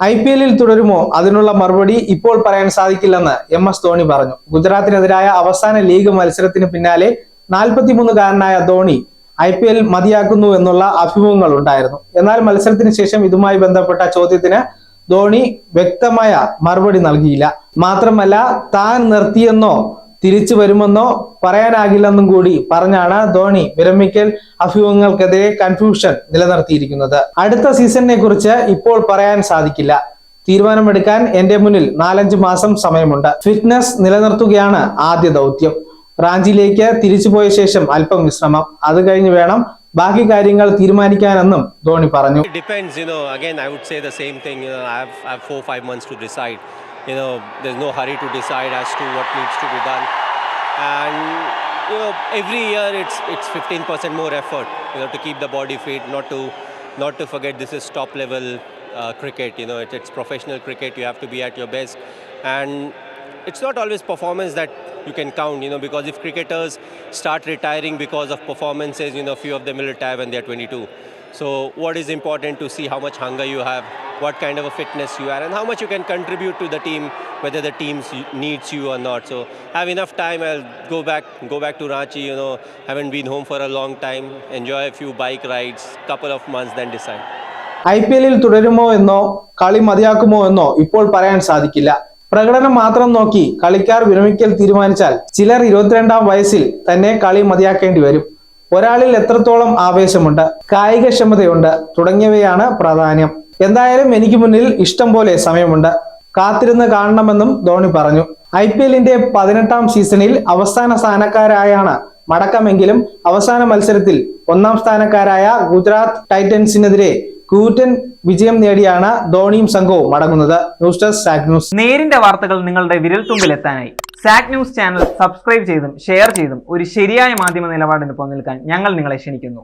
IPL-ൽ തുടരുമോ? അതിനുള്ള മറുപടി ഇപ്പോൾ പറയാൻ സാധിക്കില്ലെന്ന് MS ധോണി പറഞ്ഞു. ഗുജറാത്തിനെതിരായ അവസാന ലീഗ് മത്സരത്തിന് പിന്നാലെ 43-കാരനായ ധോണി IPL മതിയാക്കുന്നു എന്നുള്ള അഭിമുഖങ്ങൾ ഉണ്ടായിരുന്നു. എന്നാൽ മത്സരത്തിന് ശേഷം ഇതുമായി ബന്ധപ്പെട്ട ചോദ്യത്തിന് ധോണി വ്യക്തമായ മറുപടി നൽകിയില്ല. മാത്രമല്ല താൻ നിർത്തിയെന്നോ തിരിച്ചു വരുമെന്നോ പറയാനാകില്ലെന്നും കൂടി പറഞ്ഞാണ് ധോണി വിരമിക്കൽ അഭിമുഖങ്ങൾക്കെതിരെ കൺഫ്യൂഷൻ നിലനിർത്തിയിരിക്കുന്നത്. അടുത്ത സീസണിനെ കുറിച്ച് ഇപ്പോൾ പറയാൻ സാധിക്കില്ല. തീരുമാനമെടുക്കാൻ എന്റെ മുന്നിൽ 4-5 മാസം സമയമുണ്ട്. ഫിറ്റ്നസ് നിലനിർത്തുകയാണ് ആദ്യ ദൗത്യം. റാഞ്ചിയിലേക്ക് തിരിച്ചുപോയ ശേഷം അല്പം വിശ്രമം, അത് കഴിഞ്ഞ് വേണം ബാക്കി കാര്യങ്ങൾ തീരുമാനിക്കാനെന്നും ധോണി പറഞ്ഞു. Depends, again I would say the same thing. I have 4-5 months to decide. There's no hurry to decide as to what needs to be done, and every year it's 15% more effort to keep the body fit, not to forget this is top level cricket. It's professional cricket. You have to be at your best, and it's not always performance that you can count, because if cricketers start retiring because of performances, few of them will retire when they're 22. So what is important to see how much hunger you have, what kind of a fitness you are, and how much you can contribute to the team, whether the team needs you or not. So have enough time. I'll go back to Ranchi. Haven't been home for a long time. Enjoy a few bike rides, couple of months, then decide. IPL-ൽ തുടരുമോ എന്നോ കളി മതിയാക്കുമോ എന്നോ ഇപ്പോൾ പറയാൻ സാധിക്കില്ല. പ്രകടനം മാത്രം നോക്കി കളിക്കാർ വിരമിക്കൽ തീരുമാനിച്ചാൽ ചിലർ 22-ാം വയസ്സിൽ തന്നെ കളി മതിയാക്കേണ്ടി വരും. ഒരാളിൽ എത്രത്തോളം ആവേശമുണ്ട്, കായികക്ഷമതയുണ്ട് തുടങ്ങിയവയാണ് പ്രാധാന്യം. എന്തായാലും എനിക്ക് മുന്നിൽ ഇഷ്ടം പോലെ സമയമുണ്ട്, കാത്തിരുന്ന് കാണണമെന്നും ധോണി പറഞ്ഞു. IPL-ന്റെ 18-ാം സീസണിൽ അവസാന സ്ഥാനക്കാരായാണ് മടക്കമെങ്കിലും അവസാന മത്സരത്തിൽ 1-ാം സ്ഥാനക്കാരായ ഗുജറാത്ത് ടൈറ്റൻസിനെതിരെ കൂറ്റൻ വിജയം നേടിയാണ് ധോണിയും സംഘവും മടങ്ങുന്നത്. ന്യൂസ് ഡെസ്ക് സാക് ന്യൂസ്. നേരിന്റെ വാർത്തകൾ നിങ്ങളുടെ വിരൽത്തുമ്പിലെത്താനായി സാക് ന്യൂസ് ചാനൽ സബ്സ്ക്രൈബ് ചെയ്തും ഷെയർ ചെയ്തും ഒരു ശരിയായ മാധ്യമ നിലപാടിന് പങ്കെടുക്കാൻ ഞങ്ങൾ നിങ്ങളെ ക്ഷണിക്കുന്നു.